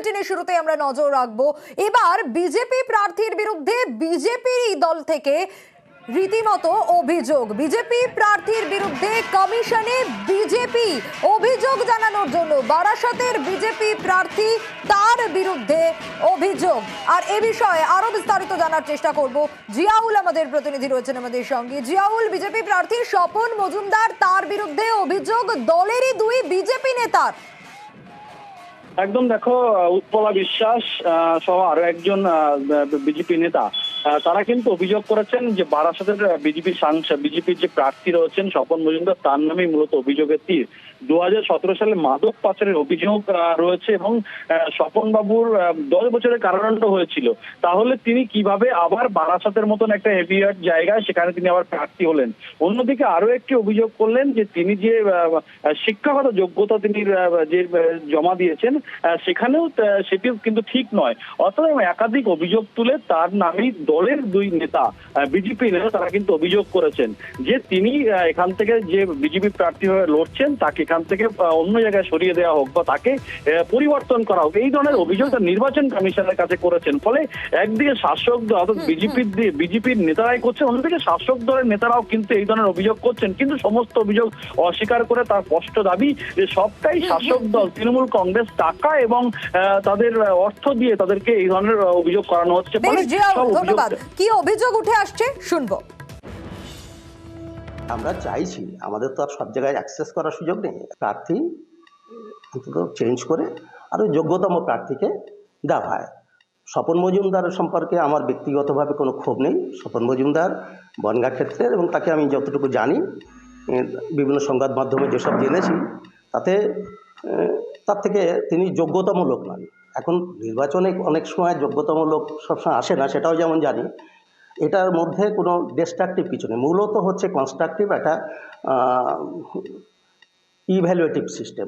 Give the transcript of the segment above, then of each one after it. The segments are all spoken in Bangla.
বুলেটিনের শুরুতে আমরা নজর রাখবো এবার বিজেপি প্রার্থীর বিরুদ্ধে বিজেপির দল থেকে রীতিমতো অভিযোগ। বিজেপি প্রার্থীর বিরুদ্ধে কমিশনে বিজেপি অভিযোগ জানানোর জন্য বারাসতের বিজেপি প্রার্থী তার বিরুদ্ধে অভিযোগ। আর এ বিষয়ে আরো বিস্তারিত জানার চেষ্টা করব। জিয়াউল আমাদের প্রতিনিধি রয়েছেন আমাদের সঙ্গে। জিয়াউল, বিজেপি প্রার্থী স্বপন মজুমদার তার বিরুদ্ধে অভিযোগ দলেরই দুই বিজেপি নেতার। একদম, দেখো, উৎপলা বিশ্বাস সহ আরো একজন বিজেপি নেতা তারা কিন্তু অভিযোগ করেছেন যে বারাসতের বিজেপির যে প্রার্থী রয়েছেন স্বপন মজুমদার, তার নামে মূলত অভিযোগের তীর। 2017 সালে মাদক পাচারের অভিযোগ রয়েছে এবং স্বপন বাবুর 10 বছরের কারাদণ্ড হয়েছিল। তাহলে তিনি কিভাবে আবার বারাসতের মতন একটা হেভিয়ার জায়গায় সেখানে তিনি আবার প্রার্থী হলেন? অন্যদিকে আরো একটি অভিযোগ করলেন যে তিনি যে শিক্ষাগত যোগ্যতা তিনি যে জমা দিয়েছেন সেখানেও সেটিও কিন্তু ঠিক নয়। অতএব একাধিক অভিযোগ তুলে তার নামেই দলের দুই নেতা বিজেপি নেতা তারা কিন্তু অভিযোগ করেছেন যে তিনি এখান থেকে যে বিজেপি প্রার্থী হয়ে লড়ছেন তাকে এখান থেকে অন্য জায়গায় সরিয়ে দেওয়া হোক বা তাকে পরিবর্তন করা হোক, এই ধরনের অভিযোগ নির্বাচন কমিশনের কাছে করেছেন। ফলে একদিকে শাসক দল অর্থাৎ বিজেপির নেতারাই করছেন, অন্যদিকে শাসক দলের নেতারাও কিন্তু এই ধরনের অভিযোগ করছেন। কিন্তু সমস্ত অভিযোগ অস্বীকার করে তার স্পষ্ট দাবি যে সবটাই শাসক দল তৃণমূল কংগ্রেস টাকা এবং তাদের অর্থ দিয়ে তাদেরকে এই ধরনের অভিযোগ করানো হচ্ছে। ধন্যবাদ। কি অভিযোগ উঠে আসছে শুনবো। আমরা চাইছি, আমাদের তো আর সব জায়গায় অ্যাক্সেস করার সুযোগ নেই, প্রার্থী অন্তত চেঞ্জ করে আরও যোগ্যতম প্রার্থীকে দেওয়া হয়। স্বপন মজুমদার সম্পর্কে আমার ব্যক্তিগতভাবে কোনো ক্ষোভ নেই। স্বপন মজুমদার বনগাঁ ক্ষেত্রের এবং তাকে আমি যতটুকু জানি বিভিন্ন সংবাদ মাধ্যমে যেসব জেনেছি তার থেকে তিনি যোগ্যতম লোক নন। এখন নির্বাচনে অনেক সময় যোগ্যতম লোক সবসময় আসে না, সেটাও যেমন জানি। এটার মধ্যে কোনো ডিস্ট্রাকটিভ কিছু নেই, মূলত হচ্ছে কনস্ট্রাকটিভ একটা ইভ্যালুয়েটিভ সিস্টেম।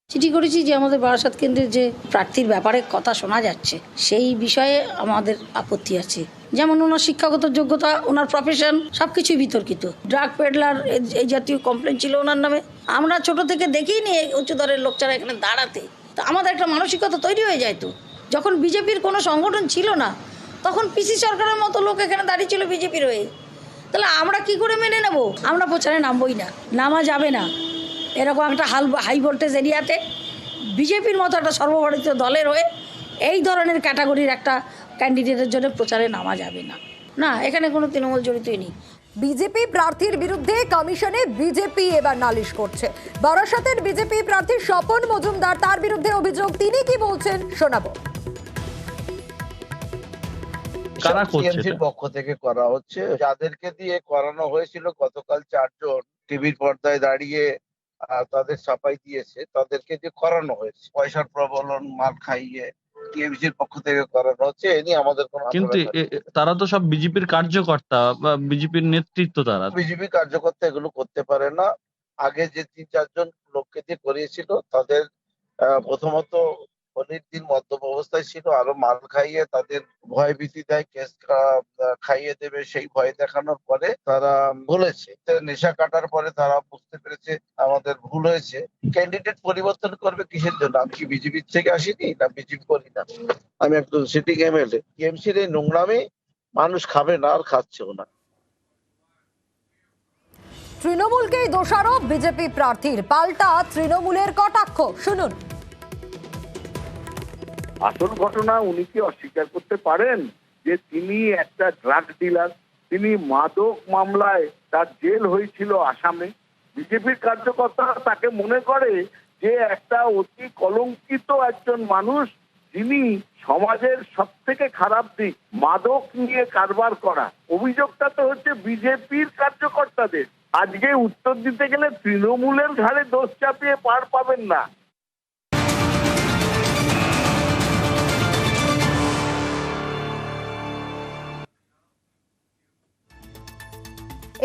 চিঠি করেছি যে আমাদের বারাসত কেন্দ্রের যে প্রার্থীর ব্যাপারে কথা শোনা যাচ্ছে সেই বিষয়ে আমাদের আপত্তি আছে। যেমন ওনার শিক্ষাগত যোগ্যতা, ওনার প্রফেশন সবকিছুই বিতর্কিত। ড্রাগ পেডলার এই জাতীয় কমপ্লেন ছিল ওনার নামে। আমরা ছোট থেকে দেখিনি উচ্চদরের লোক ছাড়া এখানে দাঁড়াতে। তো আমাদের একটা মানসিকতা তৈরি হয়ে যায়। তো যখন বিজেপির কোনো সংগঠন ছিল না তখন পিসি সরকারের মতো লোক এখানে দাঁড়িয়ে ছিল বিজেপির হয়ে, তাহলে আমরা কি করে মেনে নেব? আমরা প্রচারে নামবই না, নামা যাবে না। এরকম একটা হাই ভোল্টেজ এরিয়াতে বিজেপির মতো একটা সর্বভারতীয় দলের হয়ে এই ধরনের ক্যাটাগরির একটা ক্যান্ডিডেটের জন্য প্রচারে নামা যাবে না। না, এখানে কোনো তৃণমূল জড়িতই নেই। বিজেপি প্রার্থীর বিরুদ্ধে কমিশনে বিজেপি এবার নালিশ করছে। বারাসতের বিজেপি প্রার্থী স্বপন মজুমদার, তার বিরুদ্ধে অভিযোগ। তিনি কি বলছেন শোনাবো। টিএমসির পক্ষ থেকে করা হচ্ছে, যাদেরকে দিয়ে করানো হয়েছিল গতকাল 4 জন টিভির পর্দায় দাঁড়িয়ে তাদের সাফাই দিয়েছে, তাদেরকে দিয়ে করানো হয়েছে। পয়সার প্রবলন মাল খাইয়ে টিএমসির পক্ষ থেকে করানো হচ্ছে। এ নিয়ে আমাদের কোনো, কিন্তু তারা তো সব বিজেপির কার্যকর্তা বা বিজেপির নেতৃত্ব, তারা বিজেপি কার্যকর্তা এগুলো করতে পারে না। আগে যে 3-4 জন লোককে দিয়ে করিয়েছিল তাদের প্রথমত হোলির দিন মদ্যপ অবস্থায় ছিল, আরো মাল খাইয়ে তাদের ভয় ভীতি দেয়, কেস খাইয়ে দেবে সেই ভয় দেখানোর পরে তারা ভুলেছে। নেশা কাটার পরে তারা বুঝতে পেরেছে আমাদের ভুল হয়েছে। ক্যান্ডিডেট পরিবর্তন করবে কিসের জন্য? আমি কি বিজেপির থেকে আসিনি, না বিজেপি করি না, আমি একজন সিটিং এমএলএ। টিএমসির এই নোংরামি মানুষ খাবে না আর খাচ্ছেও না। তৃণমূলকেই দোষারোপ বিজেপি প্রার্থীর, পাল্টা তৃণমূলের কটাক্ষ। শুনুন। আসল ঘটনা উনি কি অস্বীকার করতে পারেন যে তিনি একটা ড্রাগ ডিলার? তিনি মাদক মামলায় তার জেল হয়েছিল আসামে। বিজেপির কার্যকর্তারা তাকে মনে করে যে একটা অতি কলঙ্কিত একজন মানুষ, যিনি সমাজের সব থেকে খারাপ দিক মাদক নিয়ে কারবার করা। অভিযোগটা তো হচ্ছে বিজেপির কার্যকর্তাদের। আজকে উত্তর দিতে গেলে তৃণমূলের ঘাড়ে দোষ চাপিয়ে পার পাবেন না।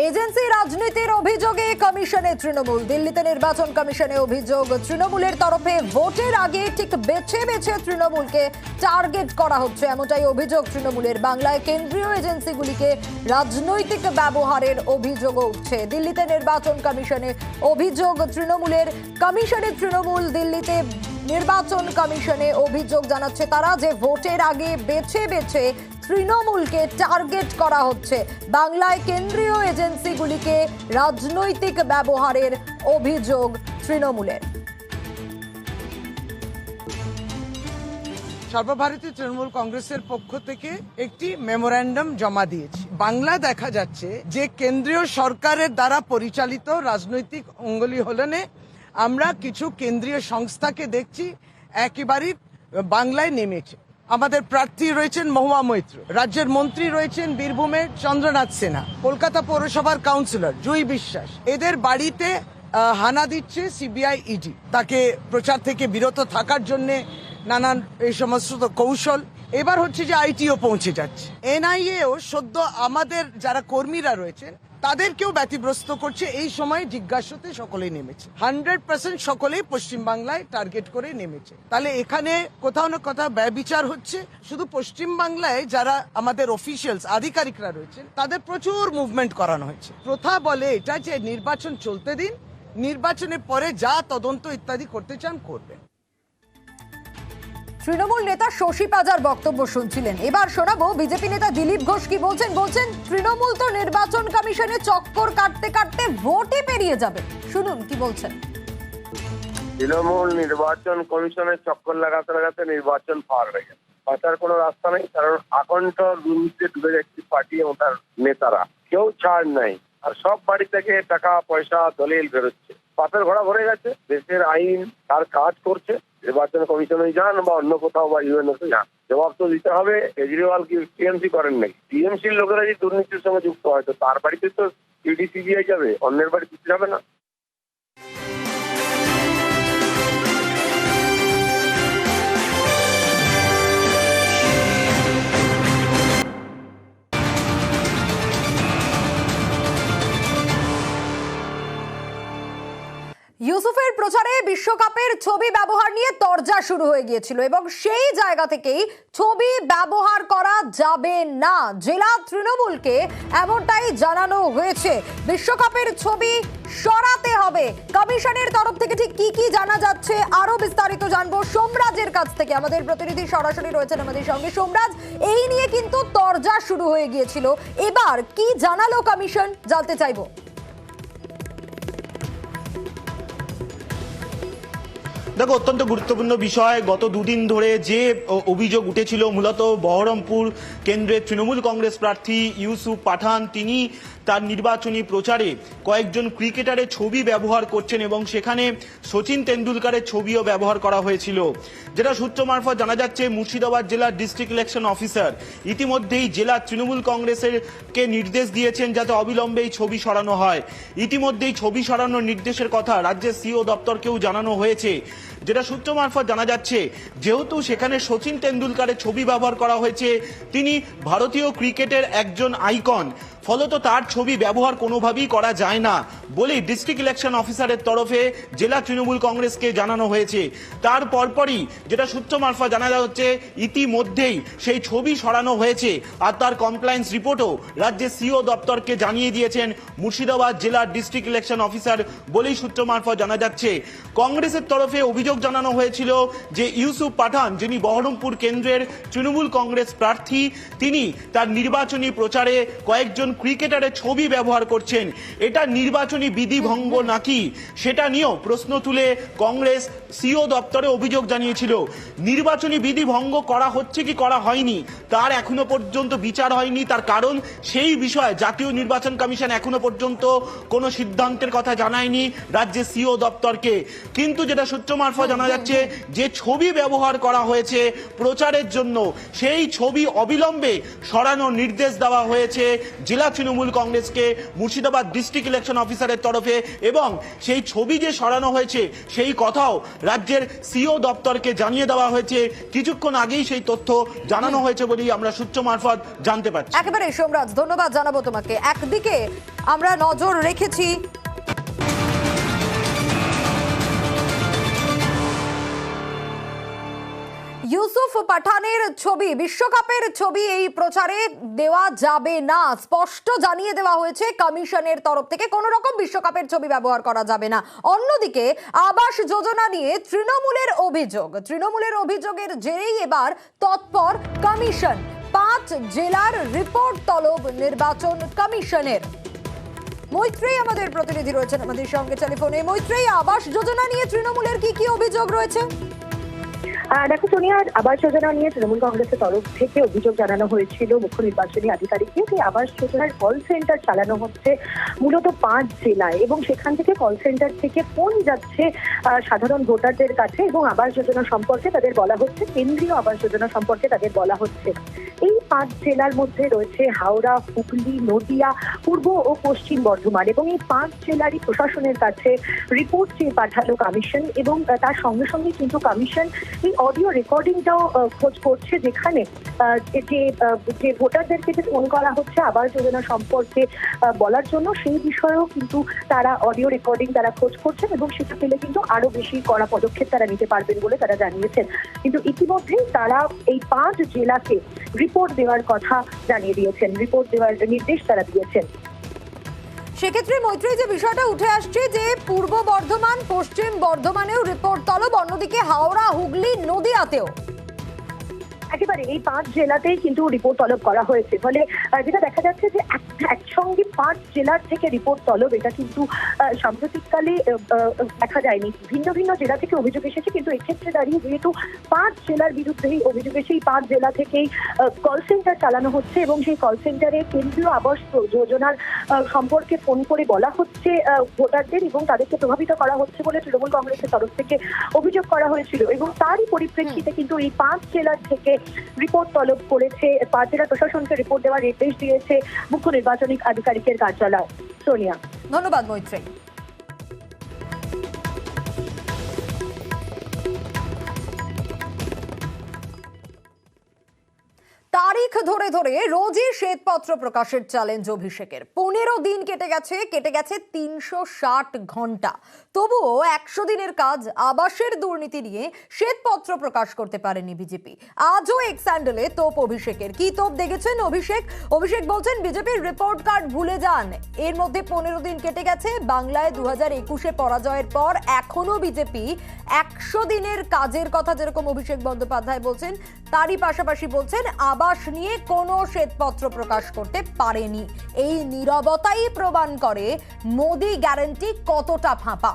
এজেন্সি রাজনীতির অভিযোগে কমিশনে তৃণমূল। দিল্লিতে নির্বাচন কমিশনে অভিযোগ, তৃণমূলের তরফে ভোটের আগে ঠিক বেছে বেছে তৃণমূলকে টার্গেট করা হচ্ছে, এমনটাই অভিযোগ তৃণমূলের। বাংলায় কেন্দ্রীয় এজেন্সিগুলিকে রাজনৈতিক ব্যবহারের অভিযোগও উঠছে। দিল্লিতে নির্বাচন কমিশনে অভিযোগ তৃণমূলের। কমিশনে তৃণমূল দিল্লিতে নির্বাচন কমিশনে অভিযোগ জানাচ্ছে তারা যে ভোটের আগে বেছে বেছে তৃণমূলকে টার্গেট করা হচ্ছে। বাংলায় কেন্দ্রীয় এজেন্সিগুলিকে রাজনৈতিক ব্যবহারের অভিযোগ তৃণমূলের। সর্বভারতীয় তৃণমূল কংগ্রেসের পক্ষ থেকে একটি মেমোরেন্ডাম জমা দিয়েছি। বাংলা দেখা যাচ্ছে যে কেন্দ্রীয় সরকারের দ্বারা পরিচালিত রাজনৈতিক অঙ্গুলি হলনে আমরা কিছু কেন্দ্রীয় সংস্থাকে দেখছি একেবারেই বাংলায় নেমেছে। আমাদের প্রার্থী রয়েছেন মহুয়া মৈত্র, রাজ্যের মন্ত্রী রয়েছেন বীরভূমের চন্দ্রনাথ সিনহা, কলকাতা পৌরসভার কাউন্সিলর জুই বিশ্বাস। এদের বাড়িতে হানা দিচ্ছে সিবিআই ইডি, তাকে প্রচার থেকে বিরত থাকার জন্য নানান এই সমস্ত কৌশল। এবার হচ্ছে যে আইটিও পৌঁছে যাচ্ছে, এনআইএও সদ্য আমাদের যারা কর্মীরা রয়েছেন তাদেরকেও ব্যতিগ্রস্ত করছে। এই সময় জিজ্ঞাসাতে সকলেই নেমেছে, 100% সকলেই পশ্চিমবাংলায় টার্গেট করে নেমেছে। তাহলে এখানে কোথাও না কোথাও ব্যয়বিচার হচ্ছে। শুধু পশ্চিমবাংলায় যারা আমাদের অফিসিয়ালস আধিকারিকরা রয়েছেন তাদের প্রচুর মুভমেন্ট করানো হয়েছে। প্রথা বলে এটা যে নির্বাচন চলতে দিন, নির্বাচনের পরে যা তদন্ত ইত্যাদি করতে চান করবেন। তৃণমূল নেতা শশী পাজার বক্তব্য শুনছিলেন, এবার শোনাবো বিজেপি নেতা দিলীপ ঘোষ কি বলছেন। বলছেন তৃণমূল তো নির্বাচন কমিশনে চক্কর কাটতে কাটতে ভোটই পেরিয়ে যাবে। শুনুন কি বলছেন। তৃণমূল নির্বাচন কমিশনের চক্কর লাগাতে লাগাতে নির্বাচন পার হয়ে গেছে, বাঁচার কোনো রাস্তা নেই। কারণ আকণ্ঠ দুর্নীতিতে ডুবে যাচ্ছে পার্টি এবং তার নেতারা, কেউ ছাড় নাই। আর সব বাড়ি থেকে টাকা পয়সা দলিল বেরোচ্ছে, পাপের ঘোড়া ভরে গেছে। দেশের আইন তার কাজ করছে, নির্বাচন কমিশনে যান বা অন্য কোথাও বা ইউএনওতে যান, জবাব তো দিতে হবে। কেজরিওয়াল কি টিএমসি করেন নাকি? টিএমসির লোকেরা যদি দুর্নীতির সঙ্গে যুক্ত হয় তো তার বাড়িতে তো ইডি সিবিআই যাবে, অন্যের বাড়িতে যাবে না। ইউসুফের প্রচারে বিশ্বকাপের ছবি ব্যবহার নিয়ে তরজা শুরু হয়ে গিয়েছিল এবং সেই জায়গা থেকেই ছবি ব্যবহার করা যাবে না, জেলা তৃণমূলকে এমনটাই জানানো হয়েছে। বিশ্বকাপের ছবি সরাতে হবে। কমিশনের তরফ থেকে ঠিক কি কি জানা যাচ্ছে আরো বিস্তারিত জানবো সোমরাজের কাছ থেকে। আমাদের প্রতিনিধি সরাসরি রয়েছেন আমাদের সঙ্গে। সোমরাজ, এই নিয়ে কিন্তু তরজা শুরু হয়ে গিয়েছিল, এবার কি জানালো কমিশন জানতে চাইবো। দেখো, অত্যন্ত গুরুত্বপূর্ণ বিষয়। গত দুদিন ধরে যে অভিযোগ উঠেছিল, মূলত বহরমপুর কেন্দ্রের তৃণমূল কংগ্রেস প্রার্থী ইউসুফ পাঠান তিনি তার নির্বাচনী প্রচারে কয়েকজন ক্রিকেটারের ছবি ব্যবহার করছেন এবং সেখানে সচিন তেন্ডুলকারের ছবিও ব্যবহার করা হয়েছিল। যেটা সূত্র মারফত জানা যাচ্ছে, মুর্শিদাবাদ জেলার ডিস্ট্রিক্ট ইলেকশন অফিসার ইতিমধ্যেই জেলা তৃণমূল কংগ্রেসের কে নির্দেশ দিয়েছেন যাতে অবিলম্বে এই ছবি সরানো হয়। ইতিমধ্যেই ছবি সরানোর নির্দেশের কথা রাজ্যের সিও দপ্তরকেও জানানো হয়েছে। যেটা সূত্র মারফত জানা যাচ্ছে, যেহেতু সেখানে সচিন তেন্ডুলকারের ছবি ব্যবহার করা হয়েছে, তিনি ভারতীয় ক্রিকেটের একজন আইকন, ফলত তার ছবি ব্যবহার কোনোভাবেই করা যায় না বলেই ডিস্ট্রিক্ট ইলেকশন অফিসারের তরফে জেলা তৃণমূল কংগ্রেসকে জানানো হয়েছে। তার পরপরই যেটা সূত্র মারফত জানা যাচ্ছে, ইতিমধ্যেই সেই ছবি সরানো হয়েছে আর তার কমপ্লায়েন্স রিপোর্টও রাজ্যের সিও দপ্তরকে জানিয়ে দিয়েছেন মুর্শিদাবাদ জেলার ডিস্ট্রিক্ট ইলেকশন অফিসার বলেই সূত্র মারফত জানা যাচ্ছে। কংগ্রেসের তরফে অভিযোগ জানানো হয়েছিল যে ইউসুফ পাঠান, যিনি বহরমপুর কেন্দ্রের তৃণমূল কংগ্রেস প্রার্থী, তিনি তার নির্বাচনী প্রচারে কয়েকজন ক্রিকেটারের ছবি ব্যবহার করছেন। এটা নির্বাচনী বিধি ভঙ্গ নাকি, সেটা নিয়েও প্রশ্ন তুলে কংগ্রেস সিও দপ্তরে অভিযোগ জানিয়েছিল। নির্বাচনী বিধি ভঙ্গ করা হচ্ছে কি করা হয়নি তার এখনো পর্যন্ত বিচার হয়নি। তার কারণ, সেই বিষয়ে জাতীয় নির্বাচন কমিশন এখনো পর্যন্ত কোনো সিদ্ধান্তের কথা জানায়নি রাজ্যের সিও দপ্তরকে। কিন্তু যেটা সূত্র মারফত জানা যাচ্ছে, যে ছবি ব্যবহার করা হয়েছে প্রচারের জন্য, সেই ছবি অবিলম্বে সরানোর নির্দেশ দেওয়া হয়েছে জেলা তৃণমূল কংগ্রেসকে মুর্শিদাবাদ ডিস্ট্রিক্ট ইলেকশন অফিসারের তরফে। এবং সেই ছবি যে সরানো হয়েছে সেই কথাও রাজ্যের সিও দপ্তরকে জানিয়ে দেওয়া হয়েছে। কিছুক্ষণ আগেই সেই তথ্য জানানো হয়েছে বলেই আমরা সূত্র মারফত জানতে পারছি। একেবারে সোমরাজ, ধন্যবাদ জানাবো তোমাকে। একদিকে আমরা নজর রেখেছি ইউসুফ পাঠানের ছবি, বিশ্বকাপের ছবি এই প্রচারে দেওয়া যাবে না, স্পষ্ট জানিয়ে দেওয়া হয়েছে কমিশনের তরফ থেকে। কোনো রকম বিশ্বকাপের ছবি ব্যবহার করা যাবে না। অন্যদিকে আবাস যোজনা নিয়ে তৃণমূলের অভিযোগের জেরেই এবার তৎপর কমিশন। 5 জেলার রিপোর্ট তলব নির্বাচন কমিশনের। মৈত্রেয়ী আমাদের প্রতিনিধি রয়েছেন আমাদের সঙ্গে টেলিফোনে। মৈত্রেয়ী, আবাস যোজনা নিয়ে তৃণমূলের কি অভিযোগ রয়েছে? দেখো সোনিয়া, আবাস যোজনা নিয়ে তৃণমূল কংগ্রেসের তরফ থেকে অভিযোগ জানানো হয়েছিল মুখ্য নির্বাচনী আধিকারিককে যে আবাস যোজনার কল সেন্টার চালানো হচ্ছে মূলত 5 জেলায় এবং সেখান থেকে কল সেন্টার থেকে ফোন যাচ্ছে সাধারণ ভোটারদের কাছে এবং আবাস যোজনা সম্পর্কে তাদের বলা হচ্ছে, কেন্দ্রীয় আবাস যোজনা সম্পর্কে তাদের বলা হচ্ছে। এই 5 জেলার মধ্যে রয়েছে হাওড়া, হুগলি, নদিয়া, পূর্ব ও পশ্চিম বর্ধমান এবং এই 5 জেলারই প্রশাসনের কাছে রিপোর্ট চেয়ে পাঠালো কমিশন এবং তার সঙ্গে সঙ্গে কিন্তু কমিশন এই অডিও রেকর্ডিংটাও খোঁজ করছে, যেখানে যে ভোটারদেরকে যে ফোন করা হচ্ছে আবাস যোজনা সম্পর্কে বলার জন্য, সেই বিষয়েও কিন্তু তারা অডিও রেকর্ডিং তারা খোঁজ করছেন এবং সেটা পেলে কিন্তু আরো বেশি কড়া পদক্ষেপ তারা নিতে পারবেন বলে তারা জানিয়েছেন। কিন্তু ইতিমধ্যেই তারা এই 5 জেলাকে রিপোর্ট দেওয়ার কথা জানিয়ে দিয়েছেন, রিপোর্ট দেওয়ার নির্দেশ তারা দিয়েছেন। সেক্ষেত্রে মৈত্রেয়ী, যে বিষয়টা উঠে আসছে যে পূর্ব বর্ধমান, পশ্চিম বর্ধমানেও রিপোর্ট তলব, অন্যদিকে হাওড়া, হুগলি, নদিয়াতেও একেবারে এই 5 জেলাতেই কিন্তু রিপোর্ট তলব করা হয়েছে। ফলে যেটা দেখা যাচ্ছে যে একসঙ্গে 5 জেলার থেকে রিপোর্ট তলব, এটা কিন্তু সাম্প্রতিককালে দেখা যায়নি। ভিন্ন ভিন্ন জেলা থেকে অভিযোগ এসেছে, কিন্তু এক্ষেত্রে দাঁড়িয়ে যেহেতু 5 জেলার বিরুদ্ধেই অভিযোগ এসে এই 5 জেলা থেকেই কল সেন্টার চালানো হচ্ছে এবং সেই কল সেন্টারে কেন্দ্রীয় আবাস যোজনার সম্পর্কে ফোন করে বলা হচ্ছে ভোটারদের এবং তাদেরকে প্রভাবিত করা হচ্ছে বলে তৃণমূল কংগ্রেসের তরফ থেকে অভিযোগ করা হয়েছিল এবং তারই পরিপ্রেক্ষিতে কিন্তু এই 5 জেলার থেকে রিপোর্ট তলব করেছে, 5 জেলা প্রশাসনকে রিপোর্ট দেওয়ার নির্দেশ দিয়েছে মুখ্য নির্বাচনী আধিকারিকের কার্যালয়। সোনিয়া, ধন্যবাদ মৈত্রেয়ী। তারিখ ধরে ধরে রোজই শ্বেতপত্র প্রকাশের চ্যালেঞ্জ অভিষেকের। 15 দিন কেটে গেছে 360 ঘন্টা, তবুও 100 দিনের কাজ আবাসের দুর্নীতি নিয়ে শ্বেতপত্র প্রকাশ করতে পারেনি বিজেপি। আজও এক্স হ্যান্ডেলে তোপ অভিষেকের। কি তোপ দেখেছেন অভিষেক বলছেন বিজেপির রিপোর্ট কার্ড ভুলে যান। এর মধ্যে 15 দিন কেটে গেছে, বাংলায় 2021-এ পরাজয়ের পর এখনো বিজেপি 100 দিনের কাজের কথা যেরকম অভিষেক বন্দ্যোপাধ্যায় বলছেন, তারই পাশাপাশি বলছেন আবাস নিয়ে কোনো শ্বেতপত্র প্রকাশ করতে পারেনি। এই নীরবতাই প্রমাণ করে মোদি গ্যারান্টি কতটা ফাঁপা।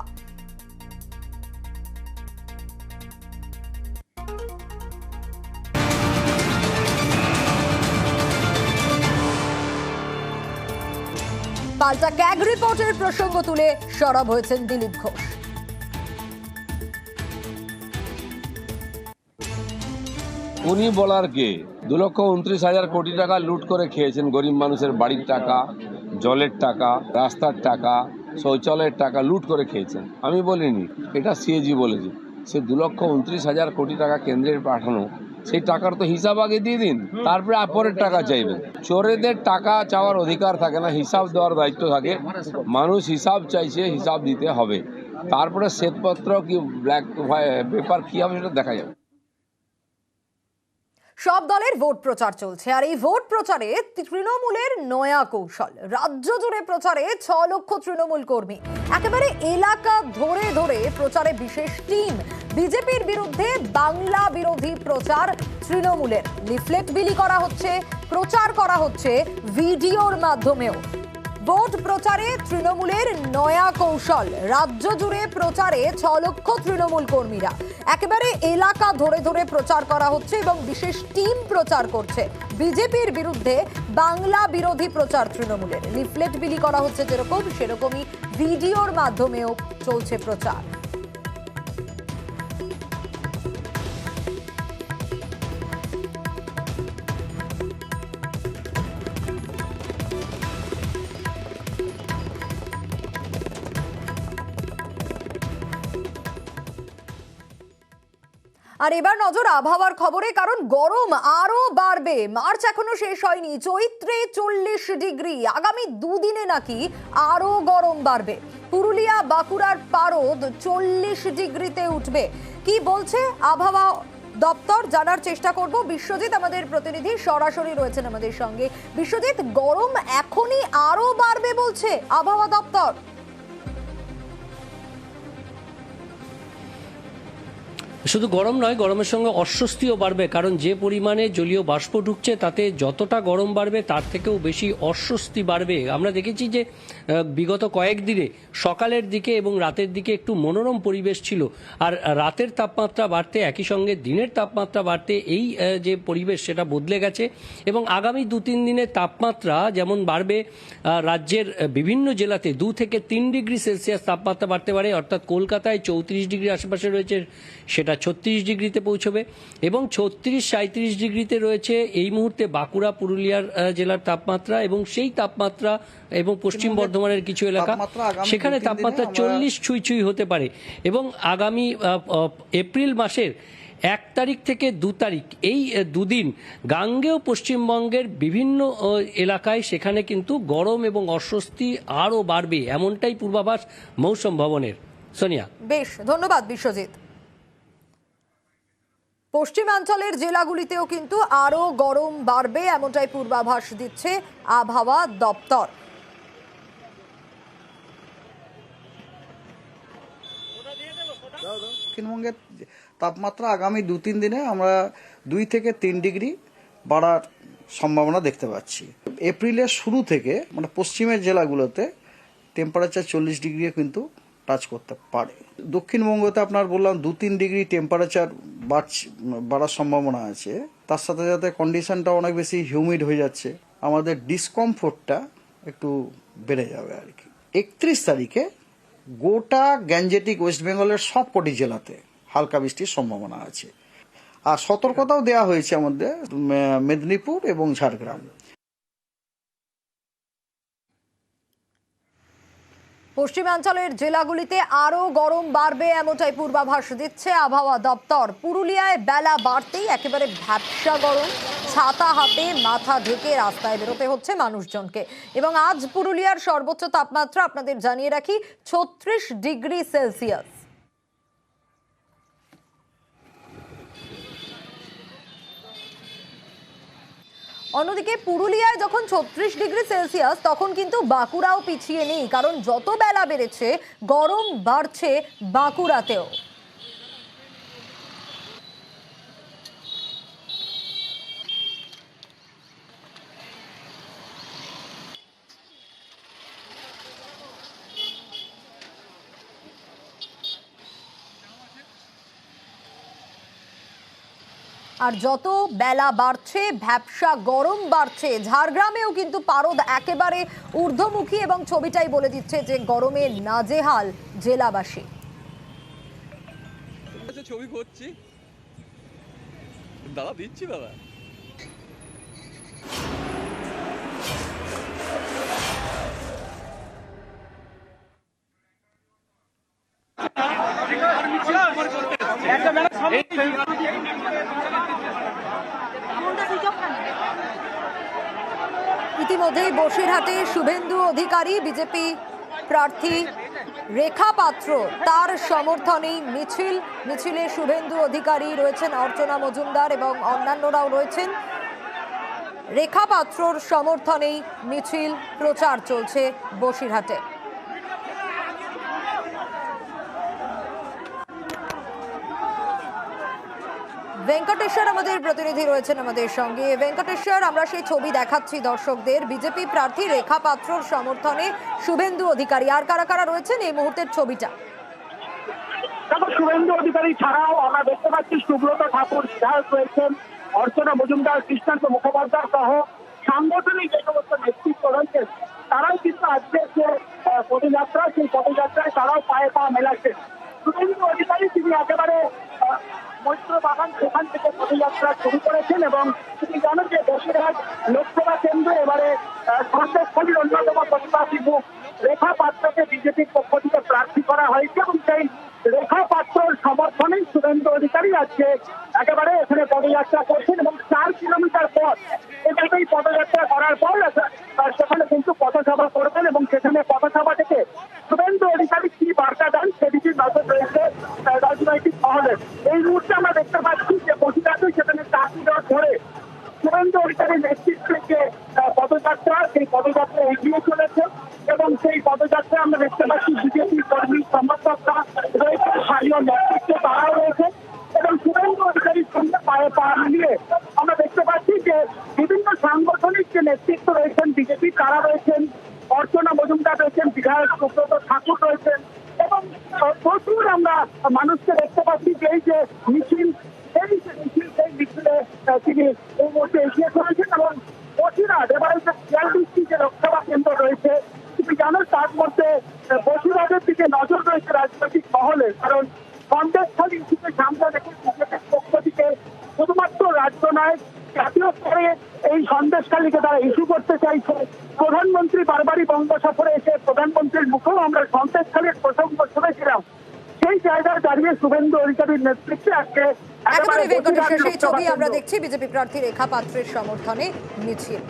পাল্টা ক্যাগ রিপোর্টের প্রসঙ্গ তুলে সরব হয়েছেন দিলীপ ঘোষ। উনি বলার কে? 2,29,000 কোটি টাকা লুট করে খেয়েছেন গরিব মানুষের বাড়ির টাকা, জলের টাকা, রাস্তার টাকা, শৌচালয়ের টাকা লুট করে খেয়েছেন। আমি বলিনি, এটা সিএজি বলেছে। সে 2,29,000 কোটি টাকা কেন্দ্রের পাঠানো, সেই টাকার তো হিসাব আগে দিয়ে দিন, তারপরে পরের টাকা চাইবেন। চোরেদের টাকা চাওয়ার অধিকার থাকে না, হিসাব দেওয়ার দায়িত্ব থাকে। মানুষ হিসাব চাইছে, হিসাব দিতে হবে। তারপরে শ্বেতপত্র কি ব্ল্যাক পেপার কি হবে সেটা দেখা যাবে। সব দলের ভোট প্রচার চলছে, আর এই ভোট প্রচারে তৃণমূলের নয়া কৌশল। রাজ্য জুড়ে প্রচারে 6 লক্ষ তৃণমূল কর্মী, একেবারে এলাকা ধরে ধরে প্রচারে বিশেষ টিম। বিজেপির বিরুদ্ধে বাংলা বিরোধী প্রচার তৃণমূলের। লিফলেট বিলি করা হচ্ছে, প্রচার করা হচ্ছে ভিডিওর মাধ্যমেও। ভোট প্রচারে তৃণমূলের নয়া কৌশল। রাজ্য জুড়ে প্রচারে 6 লক্ষ তৃণমূল কর্মীরা, একেবারে এলাকা ধরে ধরে প্রচার করা হচ্ছে এবং বিশেষ টিম প্রচার করছে। বিজেপির বিরুদ্ধে বাংলা বিরোধী প্রচার তৃণমূলের। লিফলেট বিলি করা হচ্ছে যেরকম, সেরকমই ভিডিওর মাধ্যমেও চলছে প্রচার। আর এবার নজর আবহাওয়ার খবরে, কারণ গরম আরো বাড়বে। মার্চ এখনো শেষ হয়নি, চৈত্রে 40 ডিগ্রি। আগামী 2 দিনে নাকি আরো গরম বাড়বে। পুরুলিয়া, বাঁকুড়ার পারদ 40 ডিগ্রিতে উঠবে। কি বলছে আবহাওয়া দপ্তর জানার চেষ্টা করব। বিশ্বজিৎ আমাদের প্রতিনিধি সরাসরি রয়েছেন আমাদের সঙ্গে। বিশ্বজিৎ, গরম এখনই আরো বাড়বে বলছে আবহাওয়া দপ্তর। শুধু গরম নয়, গরমের সঙ্গে অস্বস্তিও বাড়বে, কারণ যে পরিমাণে জলীয় বাষ্প ঢুকছে তাতে যতটা গরম বাড়বে তার থেকেও বেশি অস্বস্তি বাড়বে। আমরা দেখেছি যে বিগত কয়েকদিনে সকালের দিকে এবং রাতের দিকে একটু মনোরম পরিবেশ ছিল, আর রাতের তাপমাত্রা বাড়তে একই সঙ্গে দিনের তাপমাত্রা বাড়তে এই যে পরিবেশ সেটা বদলে গেছে। এবং আগামী 2-3 দিনের তাপমাত্রা যেমন বাড়বে, রাজ্যের বিভিন্ন জেলাতে 2 থেকে 3 ডিগ্রি সেলসিয়াস তাপমাত্রা বাড়তে পারে। অর্থাৎ কলকাতায় 34 ডিগ্রি আশেপাশে রয়েছে, সেটা 36 ডিগ্রিতে পৌঁছবে, এবং 36-37 ডিগ্রিতে রয়েছে এই মুহূর্তে বাঁকুড়া পুরুলিয়ার জেলার তাপমাত্রা, এবং সেই তাপমাত্রা এবং পশ্চিম বর্ধমানের কিছু এলাকা সেখানে তাপমাত্রা 40 ছুঁই হতে পারে। এবং আগামী এপ্রিল মাসের 1 তারিখ থেকে 2 তারিখ এই দুদিন গাঙ্গেয় পশ্চিমবঙ্গের বিভিন্ন এলাকায় সেখানে কিন্তু গরম এবং অস্বস্তি আরও বাড়বে, এমনটাই পূর্বাভাস মৌসুম ভবনের। সোনিয়া, বেশ, ধন্যবাদ বিশ্বজিৎ। পশ্চিমাঞ্চলের জেলাগুলিতেও কিন্তু আরো গরম বাড়বে এমনটাই পূর্বাভাস দিচ্ছে আবহাওয়া দপ্তর। দক্ষিণবঙ্গের তাপমাত্রা আগামী 2-3 দিনে আমরা 2 থেকে 3 ডিগ্রি বাড়ার সম্ভাবনা দেখতে পাচ্ছি। এপ্রিলের শুরু থেকে মানে পশ্চিমের জেলাগুলোতে টেম্পারেচার 40 ডিগ্রি কিন্তু টাচ করতে পারে। দক্ষিণবঙ্গতে আপনার বললাম 2-3 ডিগ্রি টেম্পারেচার বাড়ার সম্ভাবনা আছে। তার সাথে সাথে কন্ডিশনটা অনেক বেশি হিউমিড হয়ে যাচ্ছে, আমাদের ডিসকমফোর্টটা একটু বেড়ে যাবে আর কি। 31 তারিখে গোটা গ্যাঞ্জেটিক ওয়েস্ট বেঙ্গলের সব কটি জেলাতে হালকা বৃষ্টির সম্ভাবনা আছে। আর সতর্কতাও দেওয়া হয়েছে আমাদের মেদিনীপুর এবং ঝাড়গ্রাম। পশ্চিমাঞ্চলের জেলাগুলিতে আরো গরম বাড়বে এমনটাই পূর্বাভাস দিচ্ছে আবহাওয়া দপ্তর। পুরুলিয়ায় বেলা বাড়তেই একেবারে ভ্যাপসা গরম, ছাতা হাতে মাথা ঢেকে রাস্তায় বেরোতে হচ্ছে মানুষজনকে। এবং আজ পুরুলিয়ার সর্বোচ্চ তাপমাত্রা আপনাদের জানিয়ে রাখি 36 ডিগ্রি সেলসিয়াস। অন্যদিকে পুরুলিয়ায় যখন 36 ডিগ্রি সেলসিয়াস, তখন কিন্তু বাঁকুড়াও পিছিয়ে নেই, কারণ যত বেলা বেড়েছে গরম বাড়ছে বাঁকুড়াতেও। আর যত বেলা বাড়ছে ভ্যাপসা গরম বাড়ছে। ঝাড়গ্রামেও কিন্তু পারদ একেবারে ঊর্ধ্বমুখী, এবং ছবিটাই বলে দিচ্ছে যে গরমে নাজেহাল জেলাবাসী। ছবি করছি দাদা, দিচ্ছি দাদা। ইতিমধ্যেই বসিরহাটে শুভেন্দু অধিকারী বিজেপি প্রার্থী রেখা পাত্র তার সমর্থনেই মিছিলে শুভেন্দু অধিকারী রয়েছেন, অর্চনা মজুমদার এবং অন্যান্যরাও রয়েছেন। রেখা পাত্রর সমর্থনেই মিছিল প্রচার চলছে বসিরহাটে। ভেঙ্কটেশ্বর আমাদের প্রতিনিধি রয়েছেন আমাদের সঙ্গে। ভেঙ্কটেশ্বর, আমরা সেই ছবি দেখাচ্ছি দর্শকদের, বিজেপি প্রার্থী রেখা পাত্রর সমর্থনে শুভেন্দু অধিকারী, আর কারা কারা রয়েছেন এই মুহূর্তের ছবিটা? শুভেন্দু অধিকারী ছাড়াও আমরা দেখতে পাচ্ছি সুব্রত ঠাকুর রয়েছেন, অর্চনা মজুমদার, কৃষ্ণান্ত মুখোপাধ্যায় সহ সাংগঠনিক যে সমস্ত নেতৃত্ব রয়েছেন তারাও কিন্তু আজকের যে পদযাত্রা, সেই পদযাত্রায় তারাও পায়ে পা মেলাচ্ছেন। শুভেন্দু অধিকারী তিনি একেবারে মৈত্র বাগান সেখান থেকে পদযাত্রা শুরু করেছেন, এবং তিনি জানেন যে বসিরহাট লোকসভা কেন্দ্রে এবারে সন্দেশখালীর অন্যতম প্রতিবাদী মুখ রেখা পাত্রকে বিজেপির পক্ষ থেকে প্রার্থী করা হয়েছে, এবং সেই রেখা পাত্রর সমর্থনেই শুভেন্দু অধিকারী আজকে একেবারে এখানে পদযাত্রা করছেন। এবং 4 কিলোমিটার পর এভাবেই পদযাত্রা করার পর সেখানে কিন্তু পথসভা করবেন, এবং সেখানে পথসভা থেকে শুভেন্দু অধিকারী কি বার্তা দেন সেদিকে নজর রয়েছে রাজনৈতিক মহলে। এই মুহূর্তে আমরা দেখতে পাচ্ছি যে শুভেন্দু অধিকারীর নেতৃত্বে যে পদযাত্রা, সেই পদযাত্রা এগিয়ে চলেছে এবং সেই পদযাত্রায় আমরা দেখতে পাচ্ছি বিজেপি কর্মী সমর্থকরা রয়েছে, স্থানীয় নেতৃত্বে তারাও রয়েছে এবং শুভেন্দু অধিকারীর সঙ্গে পায়ে পা মিলিয়ে আমরা দেখতে পাচ্ছি যে বিভিন্ন সাংগঠনিক যে নেতৃত্ব রয়েছেন বিজেপি তারা রয়েছেন, অর্চনা মজুমদার রয়েছেন, বিধায়ক সুব্রত ঠাকুর রয়েছেন এবং প্রচুর আমরা মানুষকে দেখতে পাচ্ছি যে এই যে মিছিল, সেই মিছিলে তিনি এই মুহূর্তে এগিয়ে চলেছেন এবং বসিরহাট এবারে যে ৪৬টি যে লোকসভা কেন্দ্র রয়েছে তুমি জানো তার মধ্যে বসিরহাটের দিকে নজর রয়েছে রাজনৈতিক মহলে, কারণ সন্দেশখালী ইস্যুকে সামনে রেখে বিজেপির পক্ষ থেকে শুধুমাত্র রাজ্য নয় জাতীয় স্তরে এই সন্দেশখালীকে তারা ইস্যু করতে চাইছে। প্রধানমন্ত্রী বারবারই বঙ্গ সফরে এসে প্রধানমন্ত্রীর মুখেও আমরা সন্দেশখালীর প্রসঙ্গ শুনেছিলাম। সেই জায়গায় দাঁড়িয়ে শুভেন্দু অধিকারীর নেতৃত্বে আজকে একেবারে ভেঙ্কটেশ্বর সেই ছবি আমরা দেখছি বিজেপি প্রার্থী রেখা পাত্রের সমর্থনে মিছিল।